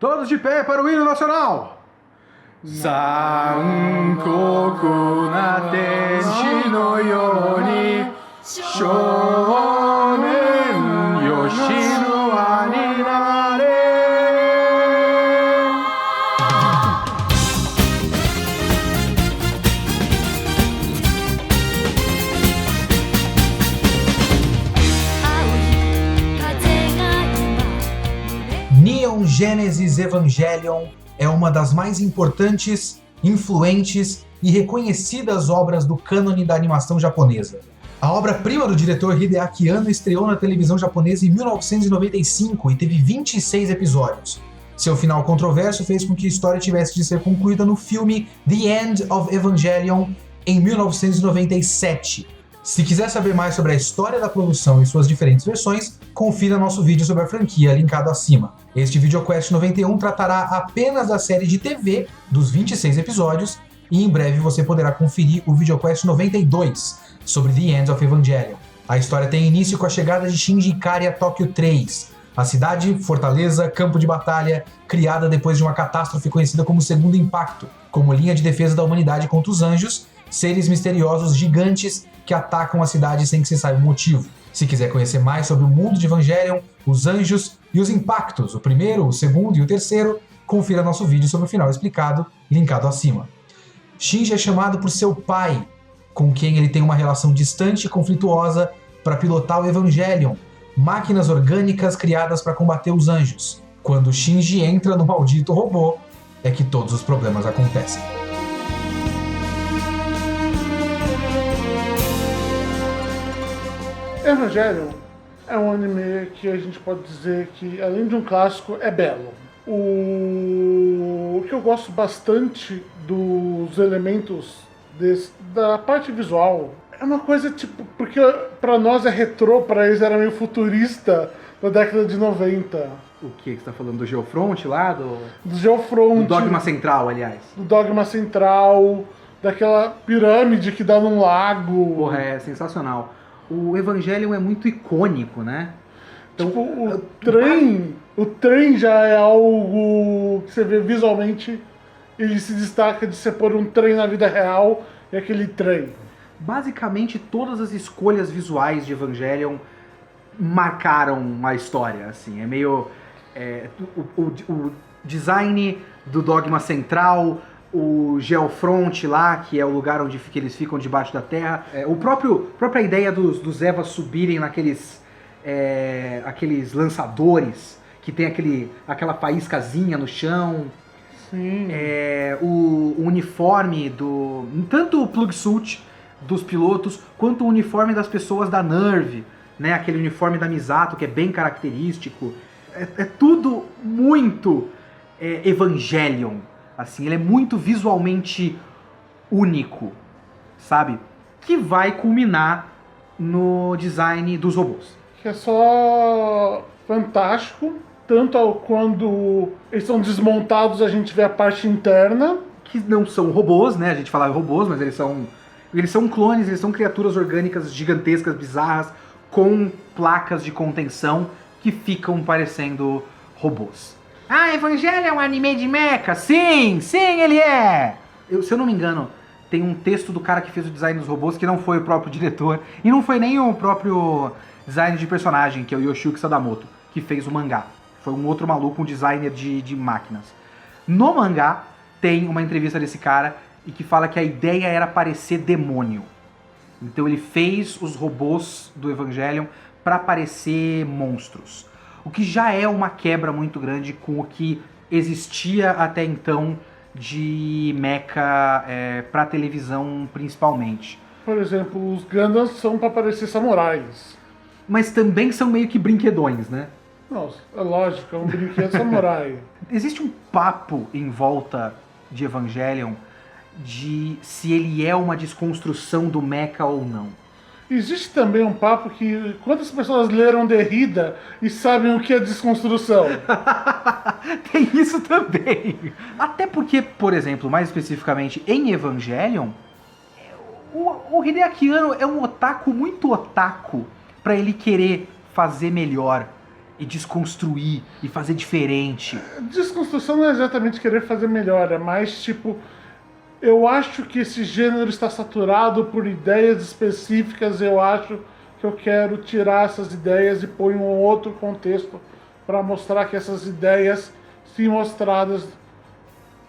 Todos de pé para o hino nacional! Sankoku na tenshi no yoni shonen yoshino wa ni nare. Neon Genesis Evangelion é uma das mais importantes, influentes e reconhecidas obras do cânone da animação japonesa. A obra-prima do diretor Hideaki Anno estreou na televisão japonesa em 1995 e teve 26 episódios. Seu final controverso fez com que a história tivesse de ser concluída no filme The End of Evangelion em 1997. Se quiser saber mais sobre a história da produção e suas diferentes versões, confira nosso vídeo sobre a franquia linkado acima. Este VideoQuest 91 tratará apenas da série de TV dos 26 episódios e em breve você poderá conferir o VideoQuest 92 sobre The End of Evangelion. A história tem início com a chegada de Shinji Ikari a Tóquio 3, a cidade, fortaleza, campo de batalha, criada depois de uma catástrofe conhecida como Segundo Impacto, como linha de defesa da humanidade contra os anjos, seres misteriosos gigantes que atacam a cidade sem que se saiba o motivo. Se quiser conhecer mais sobre o mundo de Evangelion, os anjos e os impactos, o primeiro, o segundo e o terceiro, confira nosso vídeo sobre o final explicado, linkado acima. Shinji é chamado por seu pai, com quem ele tem uma relação distante e conflituosa, para pilotar o Evangelion, máquinas orgânicas criadas para combater os anjos. Quando Shinji entra no maldito robô, é que todos os problemas acontecem. Evangelion é um anime que a gente pode dizer que, além de um clássico, é belo. O que eu gosto bastante dos elementos da parte visual é uma coisa tipo, porque pra nós é retrô, pra eles era meio futurista da década de 90. O que você tá falando? Do Geofront lá? Do Geofront. Do Dogma Central, aliás. Do Dogma Central, daquela pirâmide que dá num lago. Porra, é sensacional. O Evangelion é muito icônico, né? Então, tipo, o trem já é algo que você vê visualmente, ele se destaca de você pôr um trem na vida real e aquele trem. Basicamente, todas as escolhas visuais de Evangelion marcaram a história, assim. É meio... o design do Dogma Central, o Geofront lá, que é o lugar onde eles ficam debaixo da terra. A própria ideia dos Evas subirem naqueles aqueles lançadores, que tem aquela faíscazinha no chão. Sim. O uniforme tanto o plug suit dos pilotos, quanto o uniforme das pessoas da NERV, né? Aquele uniforme da Misato, que é bem característico. É tudo muito Evangelion. Assim, ele é muito visualmente único, sabe? Que vai culminar no design dos robôs. Que é só fantástico, tanto quando eles são desmontados a gente vê a parte interna. Que não são robôs, né? A gente fala robôs, mas eles são clones, eles são criaturas orgânicas gigantescas, bizarras, com placas de contenção que ficam parecendo robôs. Ah, Evangelho é um anime de mecha? Sim, ele é! Se eu não me engano, tem um texto do cara que fez o design dos robôs que não foi o próprio diretor e não foi nem o próprio design de personagem, que é o Yoshiyuki Sadamoto, que fez o mangá. Foi um outro maluco, um designer de máquinas. No mangá, tem uma entrevista desse cara e que fala que a ideia era parecer demônio. Então ele fez os robôs do Evangelion para parecer monstros. O que já é uma quebra muito grande com o que existia até então de mecha para televisão, principalmente. Por exemplo, os Gundams são para parecer samurais. Mas também são meio que brinquedões, né? Nossa, é lógico, é um brinquedo samurai. Existe um papo em volta de Evangelion de se ele é uma desconstrução do mecha ou não. Existe também um papo que quantas pessoas leram Derrida e sabem o que é desconstrução? Tem isso também. Até porque, por exemplo, mais especificamente em Evangelion, o Hideaki Anno é um otaku muito otaku pra ele querer fazer melhor. e desconstruir e fazer diferente. Desconstrução não é exatamente querer fazer melhor, é mais tipo... Eu acho que esse gênero está saturado por ideias específicas, eu acho que eu quero tirar essas ideias e pôr em um outro contexto para mostrar que essas ideias, se mostradas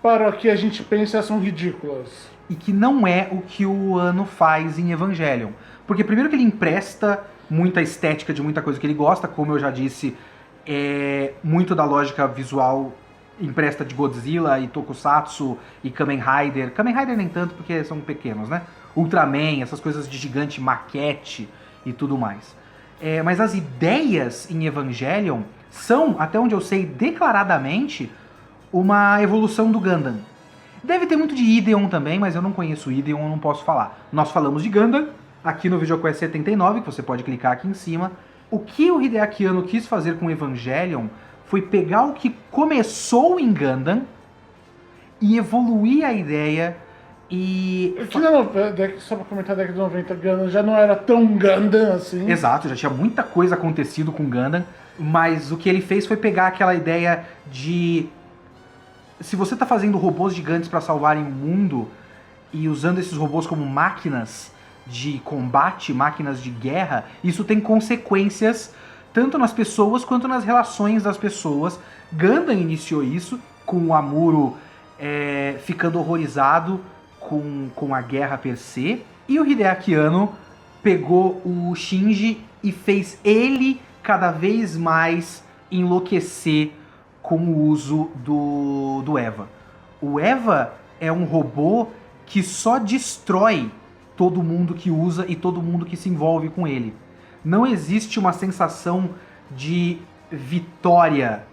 para o que a gente pensa, são ridículas. E que não é o que o Ano faz em Evangelion. Porque primeiro que ele empresta muita estética de muita coisa que ele gosta, como eu já disse, é muito da lógica visual empresta de Godzilla e Tokusatsu e Kamen Rider. Kamen Rider nem tanto porque são pequenos, né? Ultraman, essas coisas de gigante, maquete e tudo mais. Mas as ideias em Evangelion são, até onde eu sei, declaradamente uma evolução do Gundam. Deve ter muito de Ideon também, mas eu não conheço Ideon, eu não posso falar. Nós falamos de Gundam aqui no VideoQuest 79, que você pode clicar aqui em cima. O que o Hideaki Anno quis fazer com Evangelion foi pegar o que começou em Gundam e evoluir a ideia e... Só pra comentar, a década de 90, Gundam já não era tão Gundam assim. Exato, já tinha muita coisa acontecido com Gundam, mas o que ele fez foi pegar aquela ideia de... Se você tá fazendo robôs gigantes para salvarem o mundo e usando esses robôs como máquinas de combate, máquinas de guerra, isso tem consequências tanto nas pessoas quanto nas relações das pessoas. Gundam iniciou isso, com o Amuro ficando horrorizado com a guerra per se, e o Hideaki Anno pegou o Shinji e fez ele cada vez mais enlouquecer com o uso do Eva. O Eva é um robô que só destrói todo mundo que usa e todo mundo que se envolve com ele. Não existe uma sensação de vitória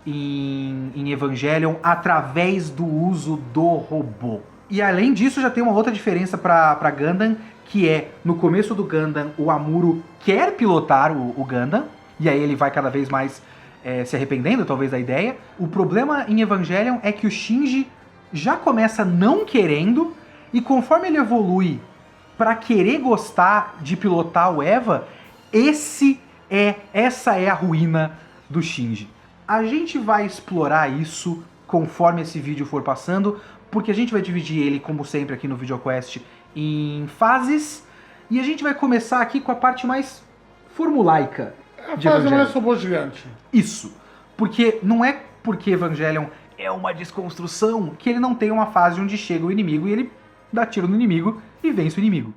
em Evangelion através do uso do robô. E além disso, já tem uma outra diferença para Gundam, que é, no começo do Gundam, o Amuro quer pilotar o Gundam, e aí ele vai cada vez mais se arrependendo, talvez, da ideia. O problema em Evangelion é que o Shinji já começa não querendo, e conforme ele evolui para querer gostar de pilotar o Eva, essa é a ruína do Shinji. A gente vai explorar isso conforme esse vídeo for passando, porque a gente vai dividir ele, como sempre aqui no VideoQuest, em fases, e a gente vai começar aqui com a parte mais formulaica de A fase Evangelion. mais robô gigante. Isso, porque não é porque Evangelion é uma desconstrução que ele não tem uma fase onde chega o inimigo e ele dá tiro no inimigo e vence o inimigo.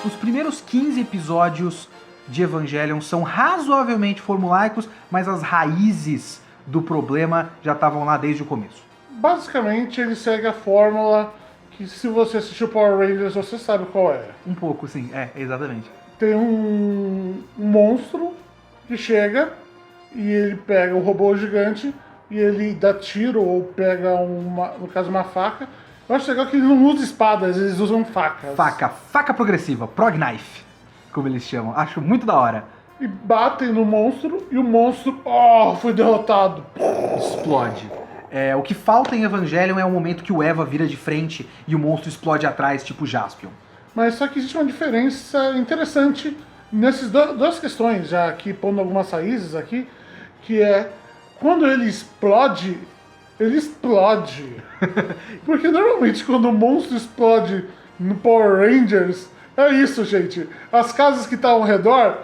Os primeiros 15 episódios de Evangelion são razoavelmente formulaicos, mas as raízes do problema já estavam lá desde o começo. Basicamente, ele segue a fórmula que, se você assistiu Power Rangers, você sabe qual é. Um pouco, sim, exatamente. Tem um monstro que chega e ele pega o robô gigante e ele dá tiro ou pega, no caso, uma faca. Eu acho legal que eles não usam espadas, eles usam facas. Faca progressiva, prog knife, como eles chamam. Acho muito da hora. E batem no monstro e o monstro, foi derrotado. Explode. O que falta em Evangelion é o momento que o Eva vira de frente e o monstro explode atrás, tipo Jaspion. Mas só que existe uma diferença interessante nessas duas questões, já aqui pondo algumas raízes aqui, que é quando ele explode. Porque normalmente quando o monstro explode no Power Rangers, é isso, gente. As casas que estavam ao redor,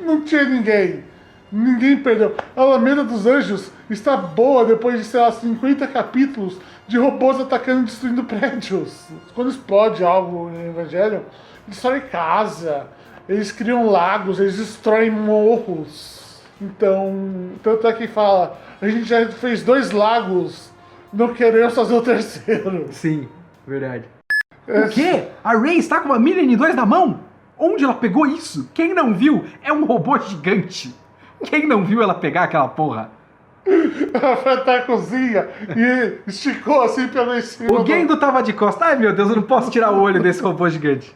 não tinha ninguém. Ninguém perdeu. A Alameda dos Anjos está boa depois de, sei lá, 50 capítulos de robôs atacando e destruindo prédios. Quando explode algo em Evangelion, destrói casa, eles criam lagos, eles destroem morros. Então, tanto é que fala, a gente já fez 2 lagos, não queremos fazer o terceiro. Sim, verdade. O quê? A Rei está com uma Mila N2 na mão? Onde ela pegou isso? Quem não viu é um robô gigante. Quem não viu ela pegar aquela porra? Ela foi até a cozinha e esticou assim pelo em cima. O Gendo tava de costas. Ai meu Deus, eu não posso tirar o olho desse robô gigante.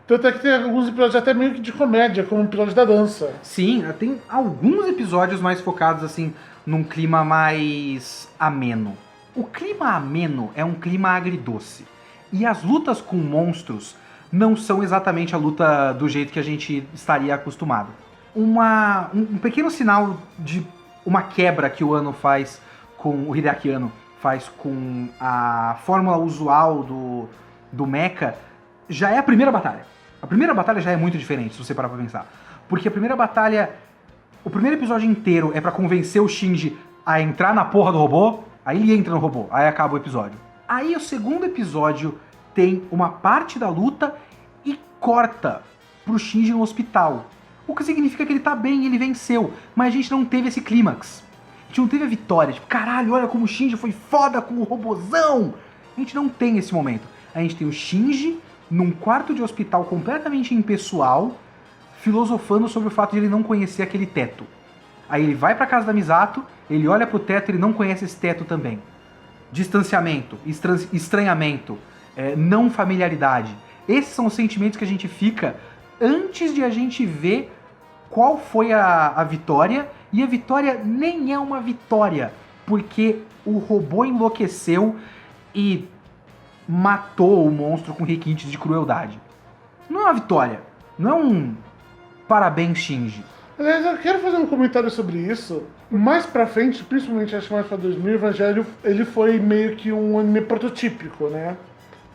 Tanto é que tem alguns episódios até meio que de comédia, como o episódio da dança. Sim, tem alguns episódios mais focados assim num clima mais ameno. O clima ameno é um clima agridoce. E as lutas com monstros não são exatamente a luta do jeito que a gente estaria acostumado. Um pequeno sinal de uma quebra que o Anno faz com o Hideaki Anno faz com a fórmula usual do mecha já é a primeira batalha. A primeira batalha já é muito diferente, se você parar pra pensar. Porque a primeira batalha, o primeiro episódio inteiro é pra convencer o Shinji a entrar na porra do robô, aí ele entra no robô, aí acaba o episódio. Aí o segundo episódio tem uma parte da luta e corta pro Shinji no hospital. O que significa que ele tá bem, ele venceu, mas a gente não teve esse clímax. A gente não teve a vitória, tipo, caralho, olha como o Shinji foi foda com o robozão. A gente não tem esse momento. A gente tem o Shinji num quarto de hospital completamente impessoal, filosofando sobre o fato de ele não conhecer aquele teto. Aí ele vai pra casa da Misato, ele olha pro teto e ele não conhece esse teto também. Distanciamento, estranhamento, não familiaridade. Esses são os sentimentos que a gente fica antes de a gente ver qual foi a vitória. E a vitória nem é uma vitória, porque o robô enlouqueceu e matou o monstro com requintes de crueldade. Não é uma vitória, não é um parabéns, Shinji. Aliás, eu quero fazer um comentário sobre isso. Mais pra frente, principalmente acho que mais pra 2000, o Evangelho ele foi meio que um anime prototípico, né?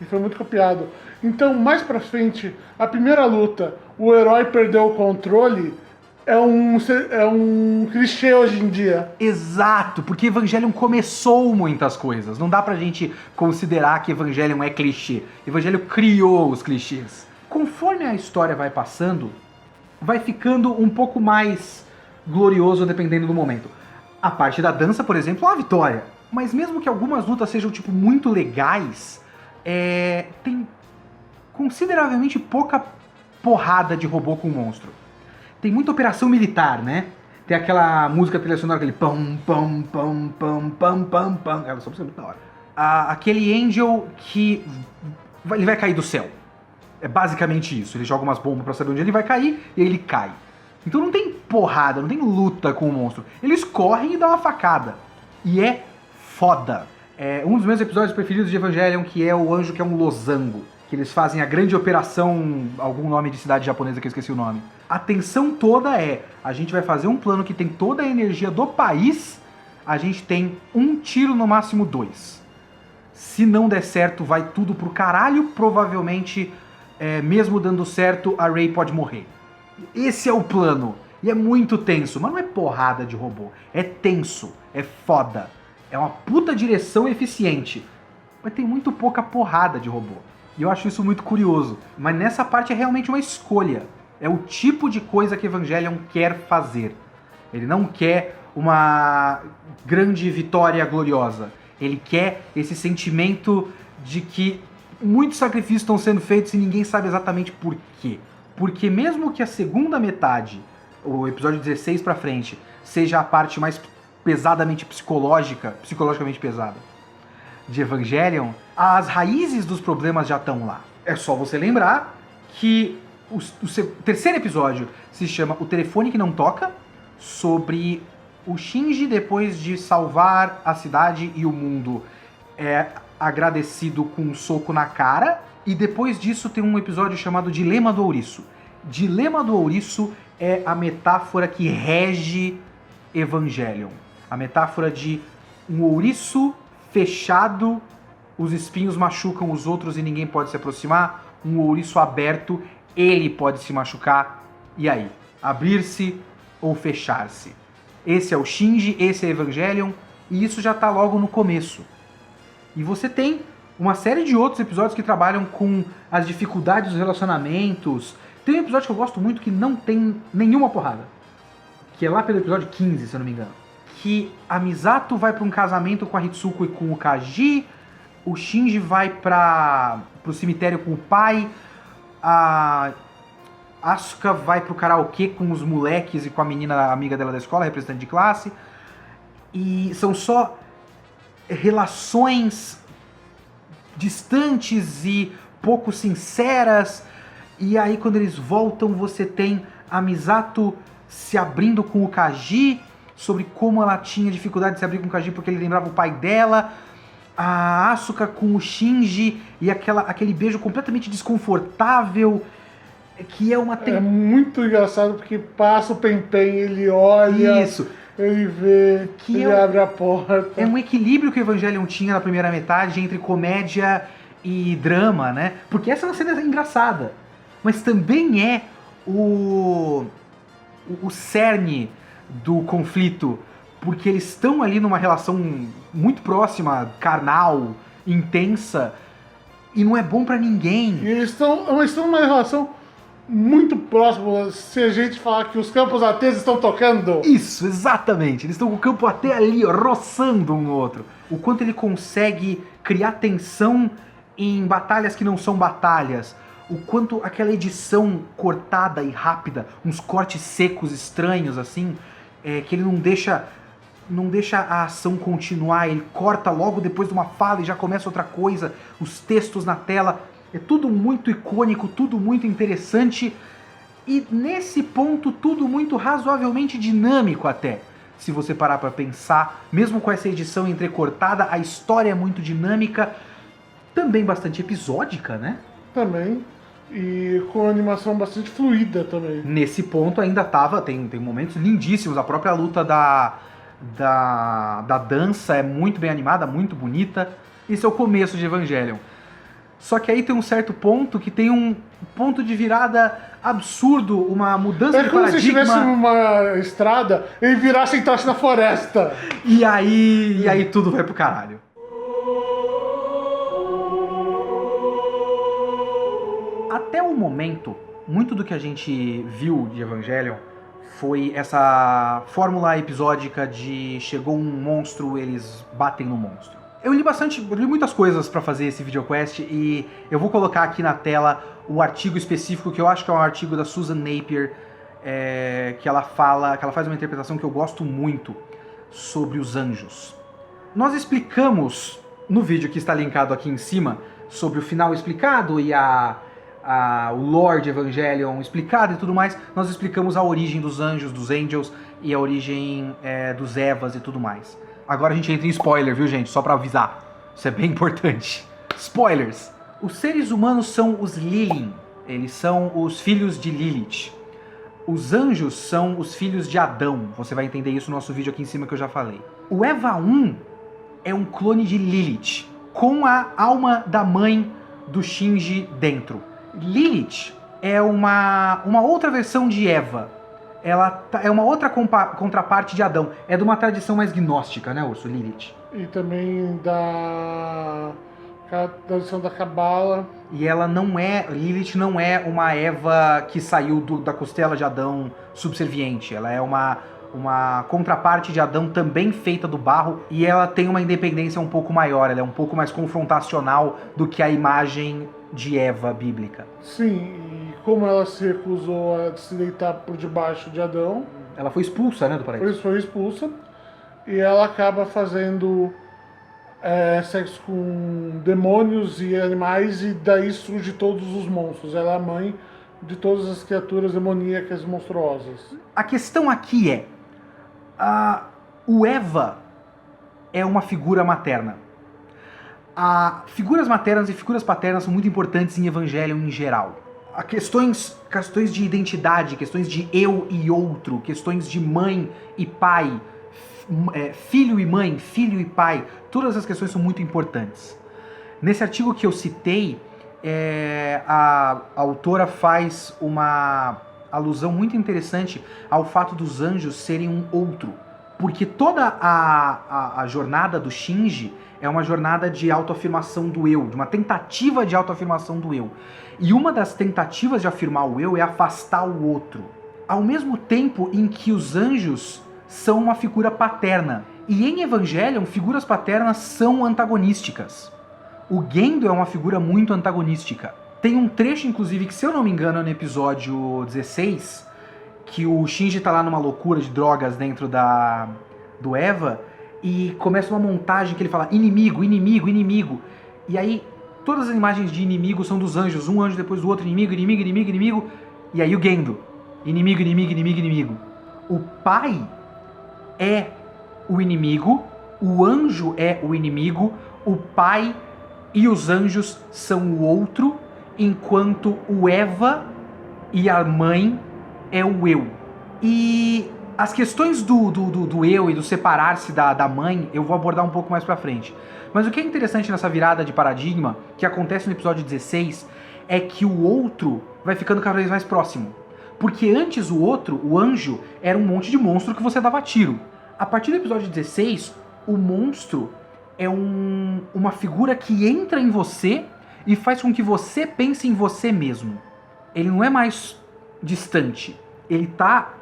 E foi muito copiado. Então, mais pra frente, a primeira luta, o herói perdeu o controle, é um clichê hoje em dia. Exato, porque Evangelion começou muitas coisas. Não dá pra gente considerar que Evangelion é clichê. Evangelion criou os clichês. Conforme a história vai passando, vai ficando um pouco mais glorioso dependendo do momento. A parte da dança, por exemplo, é uma vitória. Mas mesmo que algumas lutas sejam tipo muito legais, tem consideravelmente pouca porrada de robô com monstro. Tem muita operação militar, né? Tem aquela música trilha sonora, aquele pam, pam, pam, pam, pam, pam, pam. Ela só precisa muito da hora. Aquele Angel que ele vai cair do céu. É basicamente isso. Ele joga umas bombas pra saber onde ele vai cair e aí ele cai. Então não tem porrada, não tem luta com o monstro. Eles correm e dão uma facada. E é foda. Um dos meus episódios preferidos de Evangelion, que é o anjo que é um losango. Que eles fazem a grande operação, algum nome de cidade japonesa que eu esqueci o nome. A tensão toda a gente vai fazer um plano que tem toda a energia do país, a gente tem um tiro, no máximo 2. Se não der certo, vai tudo pro caralho, provavelmente, mesmo dando certo, a Rei pode morrer. Esse é o plano, e é muito tenso, mas não é porrada de robô, é tenso, é foda, é uma puta direção eficiente, mas tem muito pouca porrada de robô. E eu acho isso muito curioso. Mas nessa parte é realmente uma escolha. É o tipo de coisa que Evangelion quer fazer. Ele não quer uma grande vitória gloriosa. Ele quer esse sentimento de que muitos sacrifícios estão sendo feitos e ninguém sabe exatamente por quê. Porque mesmo que a segunda metade, o episódio 16 pra frente, seja a parte mais pesadamente psicologicamente pesada de Evangelion, as raízes dos problemas já estão lá. É só você lembrar que o terceiro episódio se chama O Telefone que Não Toca, sobre o Shinji, depois de salvar a cidade e o mundo, agradecido com um soco na cara, e depois disso tem um episódio chamado Dilema do Ouriço. Dilema do Ouriço é a metáfora que rege Evangelion. A metáfora de um ouriço fechado, os espinhos machucam os outros e ninguém pode se aproximar. Um ouriço aberto, ele pode se machucar. E aí? Abrir-se ou fechar-se? Esse é o Shinji, esse é Evangelion, e isso já tá logo no começo. E você tem uma série de outros episódios que trabalham com as dificuldades dos relacionamentos. Tem um episódio que eu gosto muito que não tem nenhuma porrada, que é lá pelo episódio 15, se eu não me engano. Que a Misato vai para um casamento com a Hitsuko e com o Kaji, o Shinji vai pro cemitério com o pai, a Asuka vai pro karaokê com os moleques e com a menina amiga dela da escola, representante de classe, e são só relações distantes e pouco sinceras, e aí quando eles voltam você tem a Misato se abrindo com o Kaji, sobre como ela tinha dificuldade de se abrir com o Kaji porque ele lembrava o pai dela, a Asuka com o Shinji e aquele beijo completamente desconfortável, que é uma... É muito engraçado porque passa o Pen-Pen, ele olha, Isso. ele vê, Que ele abre a porta. É um equilíbrio que o Evangelion tinha na primeira metade entre comédia e drama, né? Porque essa é uma cena engraçada, mas também é o cerne do conflito, porque eles estão ali numa relação muito próxima, carnal, intensa, e não é bom pra ninguém. E eles estão numa relação muito próxima. Se a gente falar que os campos ATs estão tocando. Isso, exatamente. Eles estão com o campo até ali, ó, roçando um no outro. O quanto ele consegue criar tensão em batalhas que não são batalhas. O quanto aquela edição cortada e rápida, uns cortes secos estranhos assim, que ele não deixa a ação continuar, ele corta logo depois de uma fala e já começa outra coisa, os textos na tela, é tudo muito icônico, tudo muito interessante e nesse ponto tudo muito razoavelmente dinâmico até. Se você parar pra pensar, mesmo com essa edição entrecortada, a história é muito dinâmica, também bastante episódica, né? Também. E com animação bastante fluida também. Nesse ponto ainda tem momentos lindíssimos. A própria luta da dança é muito bem animada, muito bonita. Esse é o começo de Evangelion. Só que aí tem um certo ponto que tem um ponto de virada absurdo, uma mudança de paradigma. É como se estivesse numa estrada e virasse e entrasse na floresta. E aí tudo vai pro caralho. Até o momento, muito do que a gente viu de Evangelion foi essa fórmula episódica de chegou um monstro, eles batem no monstro. Eu li muitas coisas pra fazer esse videoquest e eu vou colocar aqui na tela o artigo específico, que eu acho que é um artigo da Susan Napier, que ela faz uma interpretação que eu gosto muito sobre os anjos. Nós explicamos no vídeo que está linkado aqui em cima sobre o final explicado e o lore de Evangelion explicado e tudo mais, nós explicamos a origem dos anjos, dos angels e a origem dos Evas e tudo mais. Agora a gente entra em spoiler, viu gente? Só pra avisar. Isso é bem importante. Spoilers! Os seres humanos são os Lilin. Eles são os filhos de Lilith. Os anjos são os filhos de Adão. Você vai entender isso no nosso vídeo aqui em cima que eu já falei. O Eva 1 é um clone de Lilith, com a alma da mãe do Shinji dentro. Lilith é uma outra versão de Eva. Ela é uma outra contraparte de Adão. É de uma tradição mais gnóstica, né, Urso? Lilith. E também da tradição da Cabala. E ela não é... Lilith não é uma Eva que saiu da costela de Adão subserviente. Ela é uma contraparte de Adão também feita do barro. E ela tem uma independência um pouco maior. Ela é um pouco mais confrontacional do que a imagem de Eva bíblica. Sim, e como ela se recusou a se deitar por debaixo de Adão... Ela foi expulsa, né, do paraíso? Foi expulsa. E ela acaba fazendo sexo com demônios e animais, e daí surge todos os monstros. Ela é a mãe de todas as criaturas demoníacas e monstruosas. A questão aqui é... o Eva é uma figura materna. Figuras maternas e figuras paternas são muito importantes em Evangelion em geral. Questões de identidade, questões de eu e outro, questões de mãe e pai, filho e mãe, filho e pai, todas as questões são muito importantes. Nesse artigo que eu citei, a autora faz uma alusão muito interessante ao fato dos anjos serem um outro. Porque toda a jornada do Shinji é uma jornada de autoafirmação do eu, de uma tentativa de autoafirmação do eu. E uma das tentativas de afirmar o eu é afastar o outro. Ao mesmo tempo em que os anjos são uma figura paterna. E em Evangelion, figuras paternas são antagonísticas. O Gendo é uma figura muito antagonística. Tem um trecho, inclusive, que se eu não me engano é no episódio 16, que o Shinji tá lá numa loucura de drogas dentro do Eva, e começa uma montagem que ele fala inimigo, inimigo, inimigo. E aí todas as imagens de inimigo são dos anjos, um anjo depois do outro, inimigo, inimigo, inimigo, inimigo. E aí o Gendo, inimigo, inimigo, inimigo, inimigo. O pai é o inimigo, o anjo é o inimigo, o pai e os anjos são o outro, enquanto o Eva e a mãe é o eu. E as questões do eu e do separar-se da mãe eu vou abordar um pouco mais pra frente. Mas o que é interessante nessa virada de paradigma, que acontece no episódio 16, é que o outro vai ficando cada vez mais próximo. Porque antes o outro, o anjo, era um monte de monstro que você dava tiro. A partir do episódio 16, o monstro é uma figura que entra em você e faz com que você pense em você mesmo. Ele não é mais distante, ele tá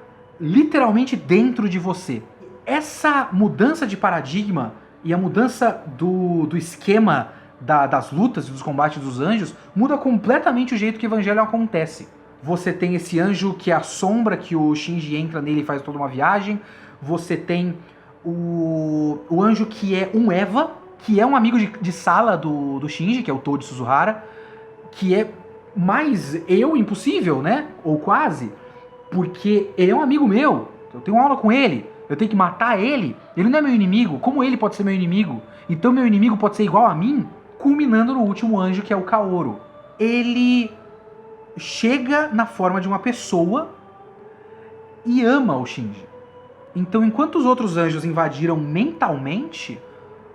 literalmente dentro de você. Essa mudança de paradigma e a mudança do esquema das lutas e dos combates dos anjos muda completamente o jeito que o Evangelho acontece. Você tem esse anjo que é a sombra, que o Shinji entra nele e faz toda uma viagem. Você tem o anjo que é um Eva, que é um amigo de sala do Shinji, que é o Toji Suzuhara, que é mais eu impossível, né? Ou quase, porque ele é um amigo meu, eu tenho aula com ele, eu tenho que matar ele, ele não é meu inimigo, como ele pode ser meu inimigo? Então meu inimigo pode ser igual a mim? Culminando no último anjo, que é o Kaoru. Ele chega na forma de uma pessoa e ama o Shinji. Então, enquanto os outros anjos invadiram mentalmente,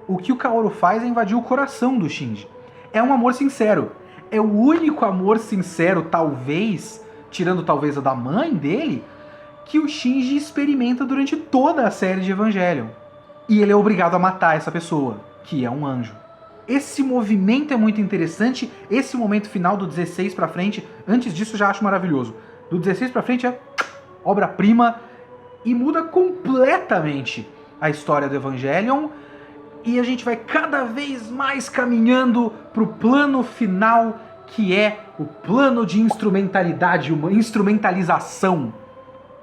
o que o Kaoru faz é invadir o coração do Shinji. É um amor sincero. É o único amor sincero, talvez, tirando talvez a da mãe dele, que o Shinji experimenta durante toda a série de Evangelion. E ele é obrigado a matar essa pessoa, que é um anjo. Esse movimento é muito interessante. Esse momento final do 16 pra frente, antes disso eu já acho maravilhoso. Do 16 pra frente é obra-prima e muda completamente a história do Evangelion. E a gente vai cada vez mais caminhando pro plano final, que é o plano de instrumentalidade, uma instrumentalização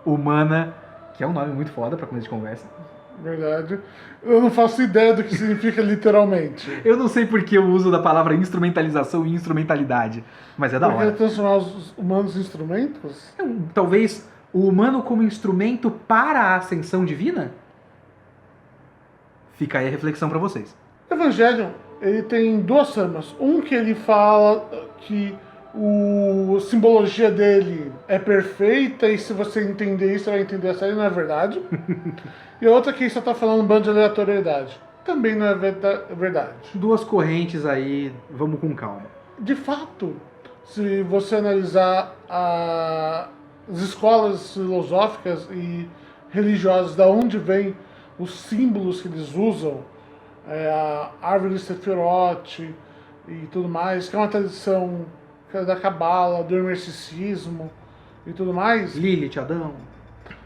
humana, que é um nome muito foda pra começar de conversa. Verdade. Eu não faço ideia do que significa literalmente. Eu não sei porque eu uso da palavra instrumentalização e instrumentalidade, mas é da hora. Porque transformar os humanos em instrumentos? Talvez o humano como instrumento para a ascensão divina? Fica aí a reflexão pra vocês. O Evangelion, ele tem duas tramas. Um que ele fala que a simbologia dele é perfeita e se você entender isso, você vai entender a série, não é verdade. E a outra que só tá falando um bando de aleatoriedade. Também não é verdade. Duas correntes aí, vamos com calma. De fato, se você analisar as escolas filosóficas e religiosas, da onde vem os símbolos que eles usam, a árvore de Sephiroth e tudo mais, que é uma tradição da Cabala, do hermeticismo e tudo mais, Lilith, Adão.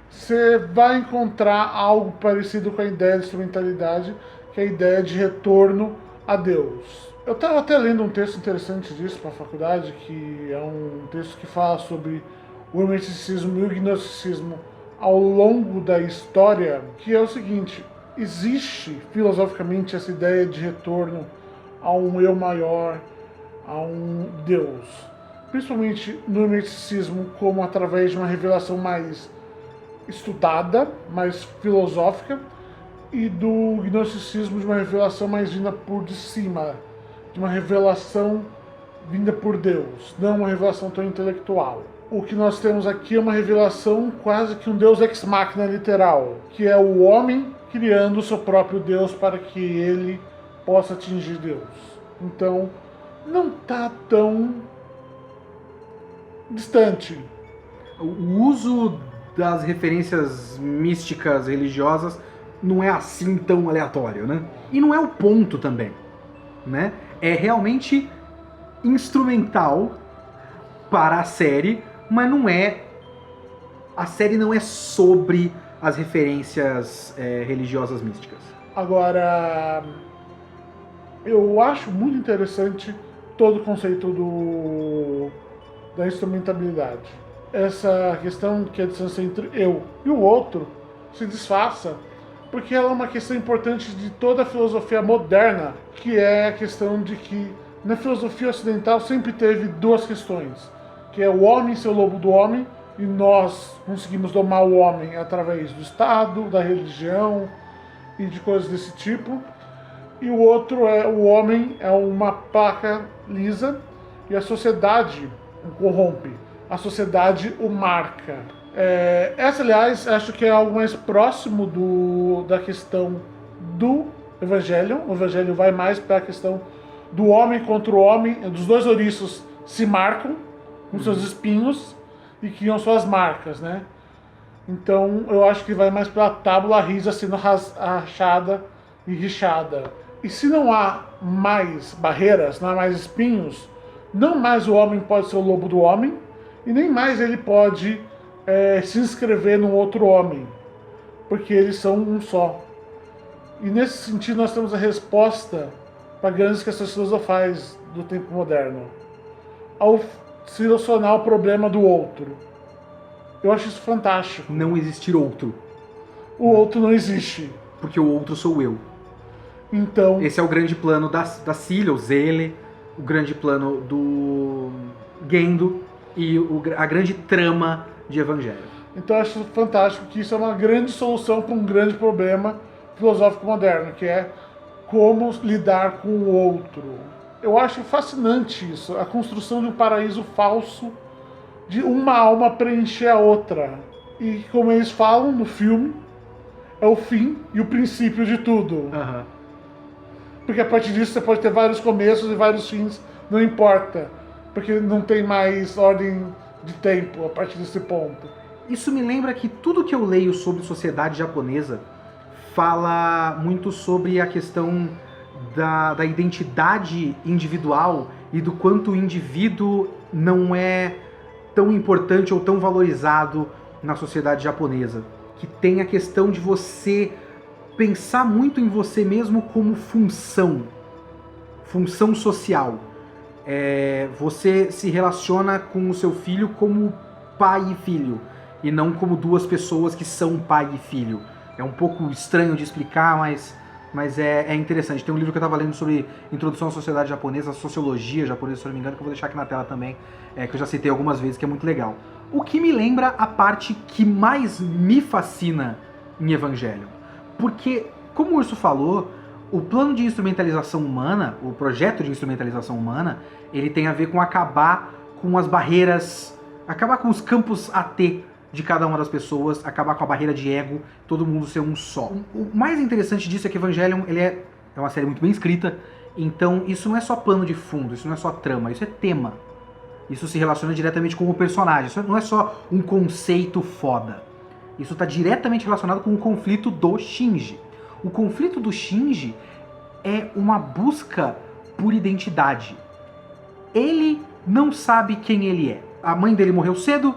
você vai encontrar algo parecido com a ideia de instrumentalidade, que é a ideia de retorno a Deus. Eu estava até lendo um texto interessante disso para a faculdade, que é um texto que fala sobre o hermeticismo e o gnosticismo ao longo da história, que é o seguinte: existe filosoficamente essa ideia de retorno a um eu maior, a um Deus, principalmente no hermeticismo, como através de uma revelação mais estudada, mais filosófica, e do gnosticismo de uma revelação mais vinda por de cima, de uma revelação vinda por Deus, não uma revelação tão intelectual. O que nós temos aqui é uma revelação quase que um Deus ex machina literal, que é o homem criando o seu próprio Deus para que ele possa atingir Deus. Então, não está tão distante. O uso das referências místicas, religiosas, não é assim tão aleatório, né? E não é o ponto também, né? É realmente instrumental para a série, mas não é... A série não é sobre as referências religiosas místicas. Agora, eu acho muito interessante todo o conceito da instrumentabilidade. Essa questão que a distância entre eu e o outro se desfaça, porque ela é uma questão importante de toda a filosofia moderna, que é a questão de que na filosofia ocidental sempre teve duas questões, que é o homem ser o lobo do homem, e nós conseguimos domar o homem através do Estado, da religião e de coisas desse tipo. e o outro é o homem é uma placa lisa e a sociedade o corrompe. A sociedade o marca. Essa, aliás, acho que é algo mais próximo da questão do Evangelion. O Evangelho vai mais para a questão do homem contra o homem, dos dois ouriços se marcam com seus espinhos e criam suas marcas, né? Então eu acho que vai mais para a tábula risa sendo rachada e rixada. E se não há mais barreiras, não há mais espinhos, não mais o homem pode ser o lobo do homem e nem mais ele pode se inscrever num outro homem, porque eles são um só. E nesse sentido nós temos a resposta para grandes questões filosofais do tempo moderno, ao solucionar o problema do outro. Eu acho isso fantástico. Não existir outro. O outro não existe. Porque o outro sou eu. Então... Esse é o grande plano da Cilia, o Zele, o grande plano do Gendo e a grande trama de Evangelho. Então eu acho fantástico que isso é uma grande solução para um grande problema filosófico moderno, que é como lidar com o outro. Eu acho fascinante isso, a construção de um paraíso falso, de uma alma preencher a outra. E como eles falam no filme, é o fim e o princípio de tudo. Uhum. Porque a partir disso você pode ter vários começos e vários fins, não importa. Porque não tem mais ordem de tempo a partir desse ponto. Isso me lembra que tudo que eu leio sobre sociedade japonesa fala muito sobre a questão da identidade individual e do quanto o indivíduo não é tão importante ou tão valorizado na sociedade japonesa. Que tem a questão de você pensar muito em você mesmo como função social. Você se relaciona com o seu filho como pai e filho, e não como duas pessoas que são pai e filho. É um pouco estranho de explicar, mas é interessante. Tem um livro que eu estava lendo sobre Introdução à Sociedade Japonesa, Sociologia Japonesa, se não me engano, que eu vou deixar aqui na tela também, que eu já citei algumas vezes, que é muito legal. O que me lembra a parte que mais me fascina em Evangelion. Porque, como o Urso falou, o plano de instrumentalização humana, o projeto de instrumentalização humana, ele tem a ver com acabar com as barreiras, acabar com os campos AT de cada uma das pessoas, acabar com a barreira de ego, todo mundo ser um só. O mais interessante disso é que Evangelion ele é uma série muito bem escrita, então isso não é só plano de fundo, isso não é só trama, isso é tema. Isso se relaciona diretamente com o personagem, isso não é só um conceito foda. Isso está diretamente relacionado com o conflito do Shinji. O conflito do Shinji é uma busca por identidade. Ele não sabe quem ele é. A mãe dele morreu cedo,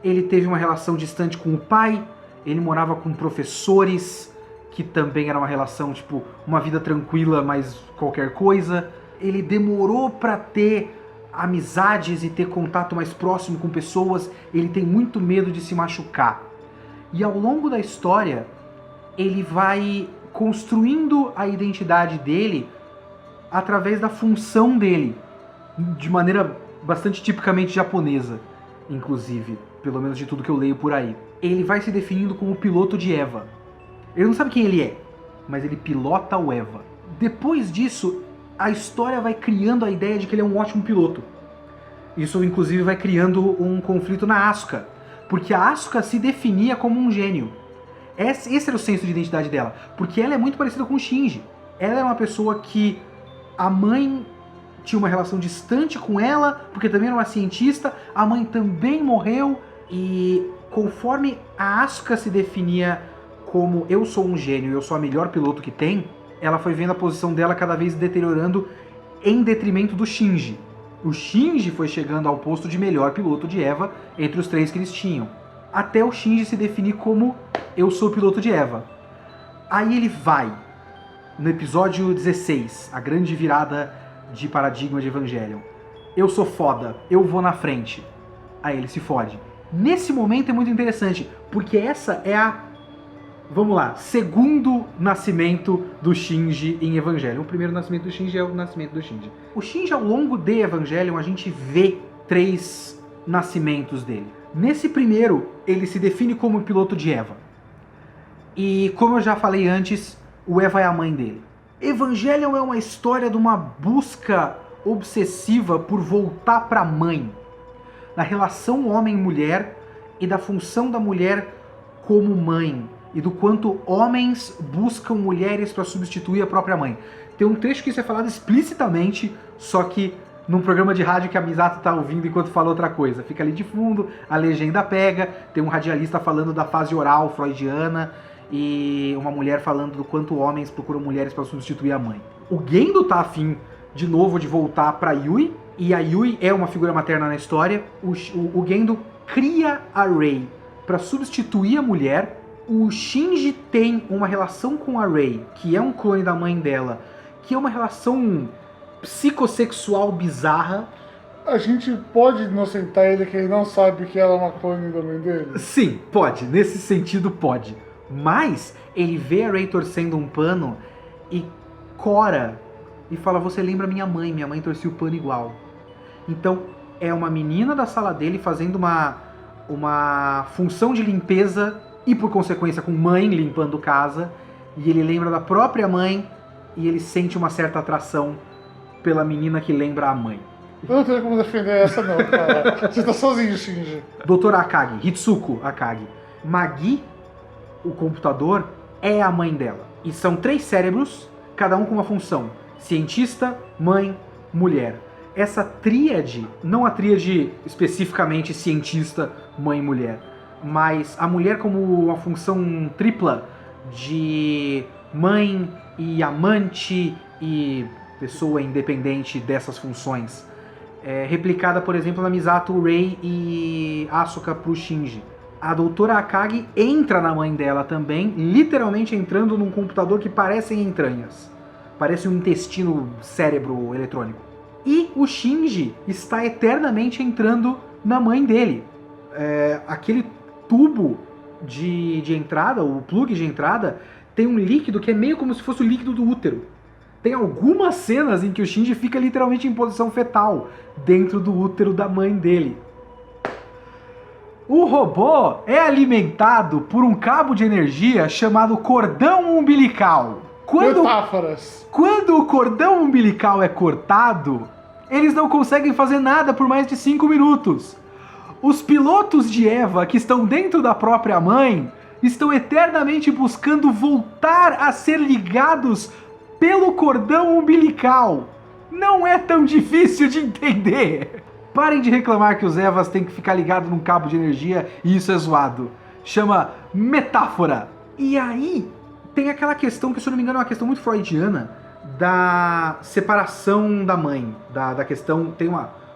ele teve uma relação distante com o pai, ele morava com professores, que também era uma relação, tipo, uma vida tranquila, mas qualquer coisa. Ele demorou para ter amizades e ter contato mais próximo com pessoas, ele tem muito medo de se machucar. E ao longo da história, ele vai construindo a identidade dele através da função dele, de maneira bastante tipicamente japonesa, inclusive, pelo menos de tudo que eu leio por aí. Ele vai se definindo como piloto de Eva. Ele não sabe quem ele é, mas ele pilota o Eva. Depois disso, a história vai criando a ideia de que ele é um ótimo piloto. Isso, inclusive, vai criando um conflito na Asuka, porque a Asuka se definia como um gênio. Esse era o senso de identidade dela, porque ela é muito parecida com o Shinji. Ela era uma pessoa que a mãe tinha uma relação distante com ela, porque também era uma cientista, a mãe também morreu, e conforme a Asuka se definia como eu sou um gênio, eu sou a melhor piloto que tem, ela foi vendo a posição dela cada vez deteriorando em detrimento do Shinji. O Shinji foi chegando ao posto de melhor piloto de Eva entre os três que eles tinham. Até o Shinji se definir como eu sou o piloto de Eva. Aí ele vai, no episódio 16, a grande virada de paradigma de Evangelion. Eu sou foda, eu vou na frente. Aí ele se fode. Nesse momento é muito interessante, porque essa é vamos lá, segundo nascimento do Shinji em Evangelion. O primeiro nascimento do Shinji é o nascimento do Shinji. O Shinji, ao longo de Evangelion, a gente vê 3 nascimentos dele. Nesse primeiro, ele se define como piloto de Eva. E como eu já falei antes, o Eva é a mãe dele. Evangelion é uma história de uma busca obsessiva por voltar para a mãe, da relação homem-mulher e da função da mulher como mãe, e do quanto homens buscam mulheres para substituir a própria mãe. Tem um trecho que isso é falado explicitamente, só que num programa de rádio que a Misato tá ouvindo enquanto fala outra coisa. Fica ali de fundo, a legenda pega, tem um radialista falando da fase oral freudiana e uma mulher falando do quanto homens procuram mulheres para substituir a mãe. O Gendo tá afim, de novo, de voltar pra Yui, e a Yui é uma figura materna na história. O Gendo cria a Rei para substituir a mulher. O Shinji tem uma relação com a Rei, que é um clone da mãe dela, que é uma relação psicossexual bizarra. A gente pode inocentar ele que ele não sabe que ela é uma clone da mãe dele? Sim, pode. Nesse sentido, pode. Mas ele vê a Rei torcendo um pano e cora e fala: você lembra minha mãe torcia o pano igual. Então é uma menina da sala dele fazendo uma função de limpeza e por consequência com mãe limpando casa, e ele lembra da própria mãe e ele sente uma certa atração pela menina que lembra a mãe. Eu não tenho como defender essa não, cara. Você tá sozinho, Shinji. Dr. Akagi, Hitsuko Akagi. Magi, o computador, é a mãe dela. E são 3 cérebros, cada um com uma função: cientista, mãe, mulher. Essa tríade, não a tríade especificamente cientista, mãe e mulher, mas a mulher como uma função tripla de mãe e amante e pessoa independente dessas funções. Replicada, por exemplo, na Misato, Rei e Asuka pro Shinji. A doutora Akagi entra na mãe dela também, literalmente entrando num computador que parecem entranhas. Parece um intestino cérebro eletrônico. E o Shinji está eternamente entrando na mãe dele. Aquele tubo de entrada, o plug de entrada, tem um líquido que é meio como se fosse o líquido do útero. Tem algumas cenas em que o Shinji fica literalmente em posição fetal dentro do útero da mãe dele. O robô é alimentado por um cabo de energia chamado cordão umbilical. Metáforas. Quando o cordão umbilical é cortado, eles não conseguem fazer nada por mais de 5 minutos. Os pilotos de Eva, que estão dentro da própria mãe, estão eternamente buscando voltar a ser ligados pelo cordão umbilical. Não é tão difícil de entender. Parem de reclamar que os Evas têm que ficar ligados num cabo de energia e isso é zoado. Chama metáfora. E aí tem aquela questão que, se eu não me engano, é uma questão muito freudiana da separação da mãe. Da questão...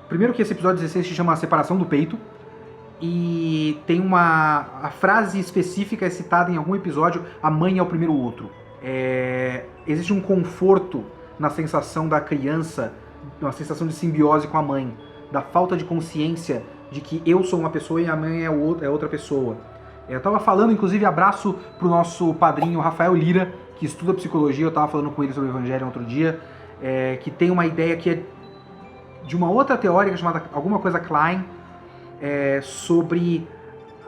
Primeiro que esse episódio 16 se chama a separação do peito. E tem a frase específica é citada em algum episódio: a mãe é o primeiro outro. Existe um conforto na sensação da criança, uma sensação de simbiose com a mãe, da falta de consciência de que eu sou uma pessoa e a mãe é outra pessoa. Eu tava falando, inclusive, abraço pro nosso padrinho Rafael Lira, que estuda psicologia. Eu tava falando com ele sobre o Evangelho outro dia, que tem uma ideia que é de uma outra teórica chamada alguma coisa Klein, sobre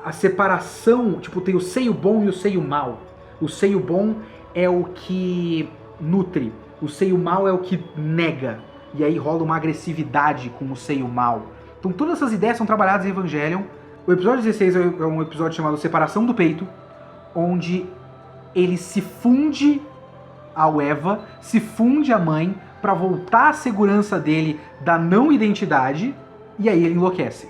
a separação, tipo, tem o seio bom e o seio mau. O seio bom é o que nutre, o seio mau é o que nega, e aí rola uma agressividade com o seio mau. Então todas essas ideias são trabalhadas em Evangelion. O episódio 16 é um episódio chamado Separação do Peito, onde ele se funde ao Eva, se funde à mãe, para voltar à segurança dele da não identidade, e aí ele enlouquece.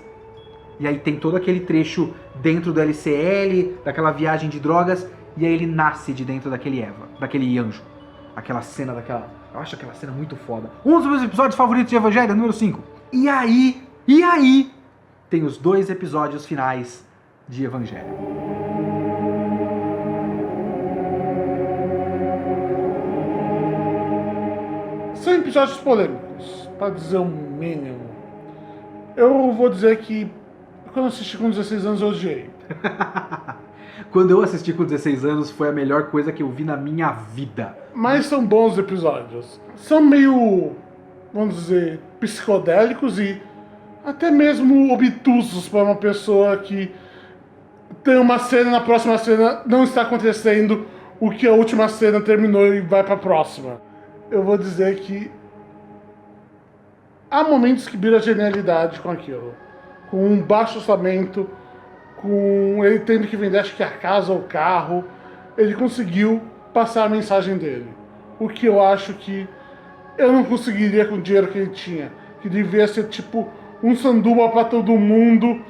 E aí tem todo aquele trecho dentro do LCL, daquela viagem de drogas, e aí ele nasce de dentro daquele Eva, daquele anjo. Aquela cena eu acho aquela cena muito foda. Um dos meus episódios favoritos de Evangelho, número 5. E aí, tem os 2 episódios finais de Evangelho. São episódios polêmicos, para dizer o mínimo. Eu vou dizer que quando eu assisti com 16 anos eu odiei. Quando eu assisti com 16 anos foi a melhor coisa que eu vi na minha vida. Mas são bons episódios. São meio, vamos dizer, psicodélicos e até mesmo obtusos para uma pessoa que tem uma cena, na próxima cena não está acontecendo o que a última cena terminou e vai para a próxima. eu vou dizer que há momentos que vira genialidade com aquilo. Com um baixo orçamento, com ele tendo que vender, acho que a casa ou o carro, ele conseguiu passar a mensagem dele. O que eu acho que eu não conseguiria com o dinheiro que ele tinha. Que devia ser tipo um sanduba pra todo mundo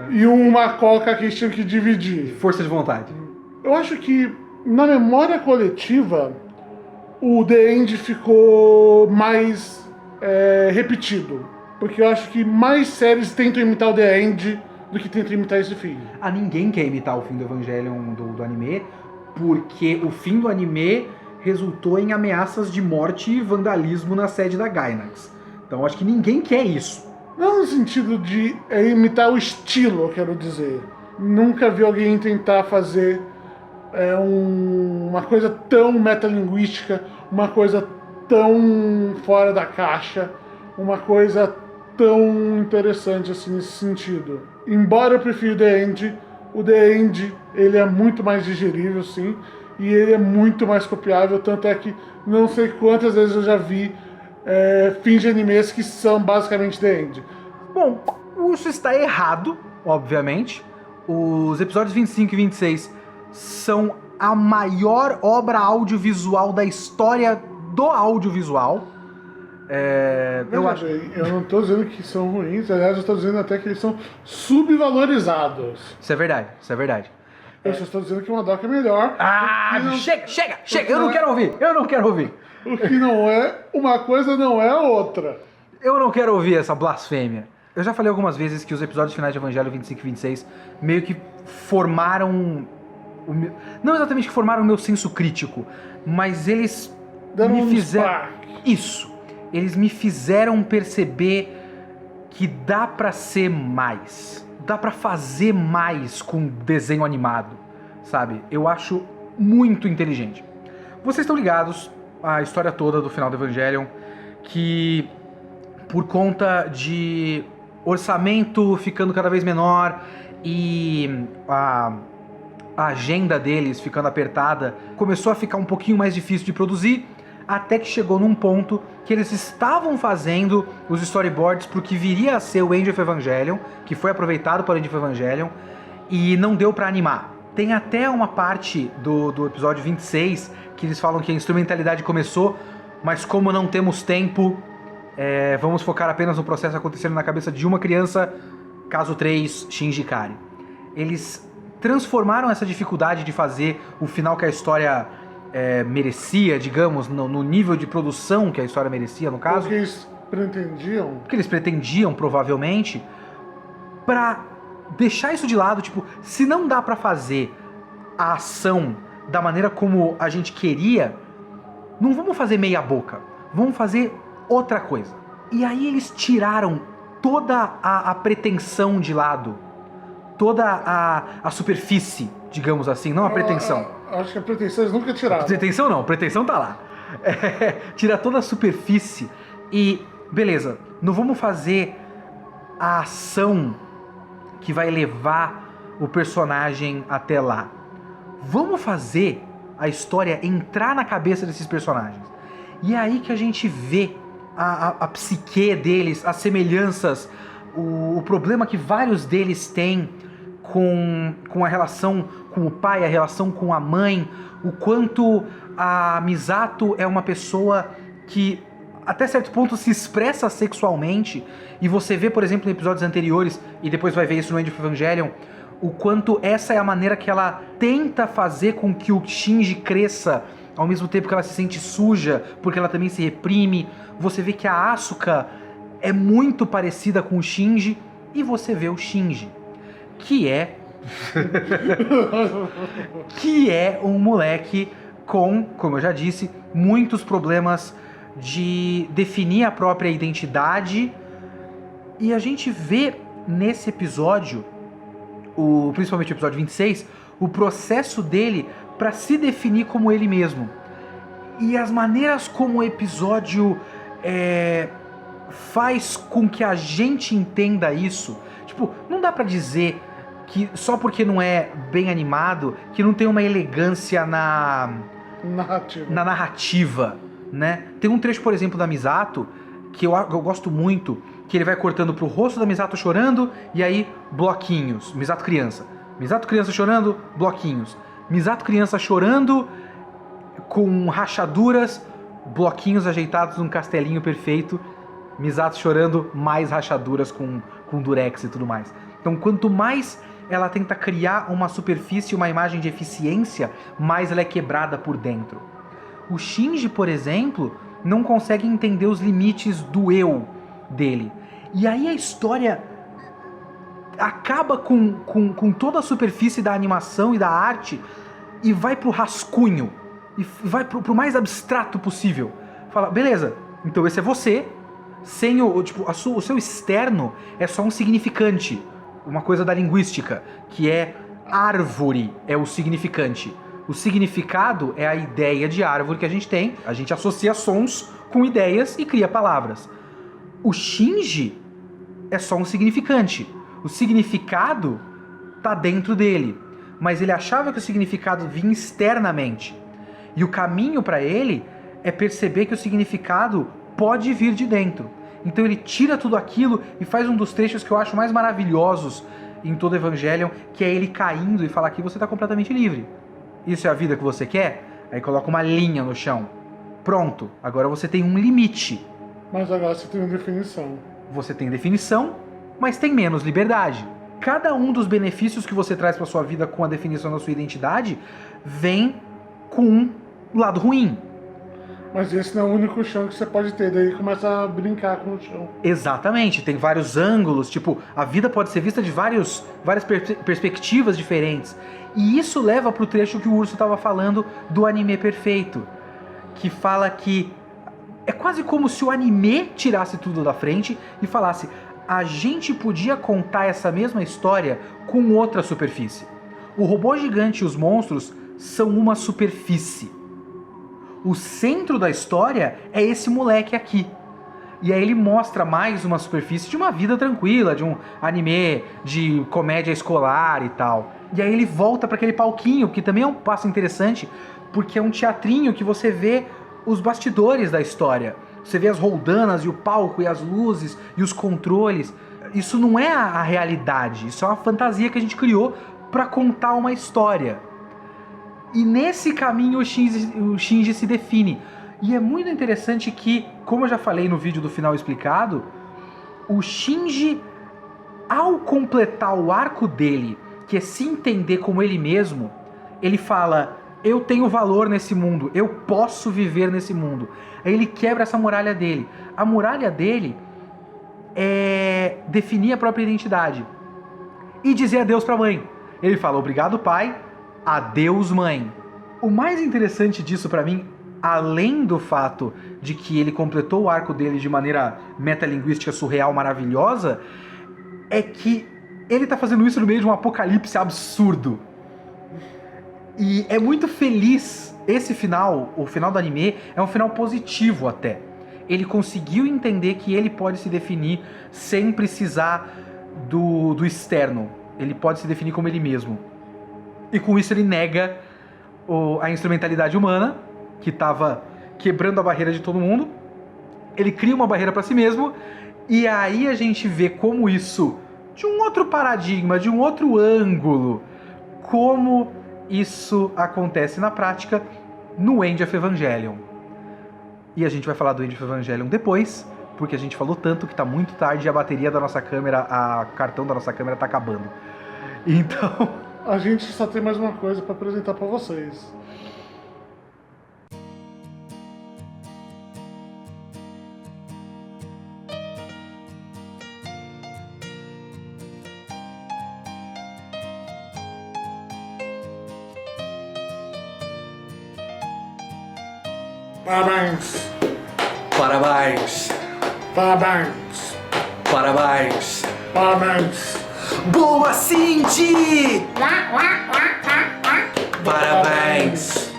e uma coca que eles tinham que dividir. Força de vontade. Eu acho que na memória coletiva o The End ficou mais repetido. Porque eu acho que mais séries tentam imitar o The End do que tentam imitar esse fim. Ninguém quer imitar o fim do Evangelion do anime, porque o fim do anime resultou em ameaças de morte e vandalismo na sede da Gainax. Então acho que ninguém quer isso. Não no sentido de imitar o estilo, eu quero dizer. Nunca vi alguém tentar fazer uma coisa tão metalinguística, uma coisa tão fora da caixa, uma coisa tão interessante assim nesse sentido. Embora eu prefira o The End ele é muito mais digerível, sim, e ele é muito mais copiável, tanto é que não sei quantas vezes eu já vi fins de animes que são basicamente The End. Bom, isso está errado, obviamente. Os episódios 25 e 26 são a maior obra audiovisual da história do audiovisual. Eu não estou dizendo que são ruins, aliás, eu estou dizendo até que eles são subvalorizados. Isso é verdade, isso é verdade. Eu só estou dizendo que o Madoka é melhor. Chega! Eu não quero ouvir! O que não é uma coisa, não é outra. Eu não quero ouvir essa blasfêmia. Eu já falei algumas vezes que os episódios finais de Evangelho 25 e 26 meio que formaram... Não exatamente que formaram o meu senso crítico, mas eles me fizeram... Isso! Eles me fizeram perceber que dá pra ser mais. Dá pra fazer mais com desenho animado, sabe? Eu acho muito inteligente. Vocês estão ligados à história toda do final do Evangelion, que por conta de orçamento ficando cada vez menor e a agenda deles ficando apertada, começou a ficar um pouquinho mais difícil de produzir, até que chegou num ponto que eles estavam fazendo os storyboards pro que viria a ser o End of Evangelion, que foi aproveitado para o End of Evangelion, e não deu pra animar. Tem até uma parte do episódio 26 que eles falam que a instrumentalidade começou, mas como não temos tempo, vamos focar apenas no processo acontecendo na cabeça de uma criança, caso 3, Shinji Ikari. Eles transformaram essa dificuldade de fazer o final que a história merecia, digamos, no nível de produção que a história merecia, no caso. O que eles pretendiam? O que eles pretendiam, provavelmente, pra deixar isso de lado, tipo, se não dá pra fazer a ação da maneira como a gente queria, não vamos fazer meia boca, vamos fazer outra coisa. E aí eles tiraram toda a pretensão de lado, toda a superfície, digamos assim, não a pretensão. Acho que a pretensão eles nunca tiraram. Pretensão não, pretensão tá lá. Tira toda a superfície e, beleza, não vamos fazer a ação que vai levar o personagem até lá. Vamos fazer a história entrar na cabeça desses personagens. E é aí que a gente vê a psique deles, as semelhanças, o problema que vários deles têm com a relação com o pai, a relação com a mãe, o quanto a Misato é uma pessoa que até certo ponto se expressa sexualmente, e você vê, por exemplo, em episódios anteriores, e depois vai ver isso no End of Evangelion, o quanto essa é a maneira que ela tenta fazer com que o Shinji cresça, ao mesmo tempo que ela se sente suja, porque ela também se reprime. Você vê que a Asuka é muito parecida com o Shinji, e você vê o Shinji, que é um moleque com, como eu já disse, muitos problemas de definir a própria identidade. E a gente vê nesse episódio, principalmente o episódio 26, o processo dele para se definir como ele mesmo. E as maneiras como o episódio faz com que a gente entenda isso. Tipo, não dá pra dizer que só porque não é bem animado, que não tem uma elegância na narrativa. né? Tem um trecho, por exemplo, da Misato, que eu gosto muito, que ele vai cortando pro rosto da Misato chorando, e aí bloquinhos. Misato criança chorando, bloquinhos. Misato criança chorando, com rachaduras, bloquinhos ajeitados num castelinho perfeito. Misato chorando, mais rachaduras com durex e tudo mais. Então, quanto mais ela tenta criar uma superfície, uma imagem de eficiência, mais ela é quebrada por dentro. O Shinji, por exemplo, não consegue entender os limites do eu dele. E aí a história acaba com toda a superfície da animação e da arte e vai pro rascunho, e vai pro mais abstrato possível. Fala, beleza, então esse é você, sem o seu externo é só um significante, uma coisa da linguística, que é árvore é o significante. O significado é a ideia de árvore que a gente tem, a gente associa sons com ideias e cria palavras. O Shinji é só um significante. O significado tá dentro dele, mas ele achava que o significado vinha externamente. E o caminho para ele é perceber que o significado pode vir de dentro. Então ele tira tudo aquilo e faz um dos trechos que eu acho mais maravilhosos em todo o Evangelion, que é ele caindo e falar que você tá completamente livre. Isso é a vida que você quer? Aí coloca uma linha no chão. Pronto, agora você tem um limite. Mas agora você tem uma definição. Você tem definição, mas tem menos liberdade. Cada um dos benefícios que você traz para sua vida com a definição da sua identidade vem com um lado ruim. Mas esse não é o único chão que você pode ter, daí começa a brincar com o chão. Exatamente, tem vários ângulos, tipo, a vida pode ser vista de várias perspectivas diferentes. E isso leva pro trecho que o Urso estava falando do anime perfeito, que fala que é quase como se o anime tirasse tudo da frente e falasse: a gente podia contar essa mesma história com outra superfície. O robô gigante e os monstros são uma superfície. O centro da história é esse moleque aqui. E aí ele mostra mais uma superfície de uma vida tranquila, de um anime de comédia escolar e tal. E aí ele volta para aquele palquinho, que também é um passo interessante, porque é um teatrinho que você vê os bastidores da história. Você vê as roldanas e o palco e as luzes e os controles. Isso não é a realidade, isso é uma fantasia que a gente criou para contar uma história. E nesse caminho o Shinji se define. E é muito interessante que, como eu já falei no vídeo do final explicado, o Shinji, ao completar o arco dele, que é se entender como ele mesmo, ele fala: eu tenho valor nesse mundo, eu posso viver nesse mundo. Aí ele quebra essa muralha dele. A muralha dele é definir a própria identidade e dizer adeus pra mãe. Ele fala: obrigado, pai, adeus, mãe. O mais interessante disso pra mim, além do fato de que ele completou o arco dele de maneira metalinguística surreal maravilhosa, é que ele tá fazendo isso no meio de um apocalipse absurdo. E é muito feliz. Esse final, o final do anime, é um final positivo até. Ele conseguiu entender que ele pode se definir sem precisar do externo. Ele pode se definir como ele mesmo. E com isso ele nega a instrumentalidade humana, que estava quebrando a barreira de todo mundo. Ele cria uma barreira para si mesmo. E aí a gente vê como isso, de um outro paradigma, de um outro ângulo, como isso acontece na prática no End of Evangelion. E a gente vai falar do End of Evangelion depois, porque a gente falou tanto que tá muito tarde e a bateria da nossa câmera, a cartão da nossa câmera tá acabando. Então... a gente só tem mais uma coisa para apresentar para vocês. Parabéns! Parabéns! Parabéns! Parabéns! Parabéns! Boa, Cindy! Parabéns!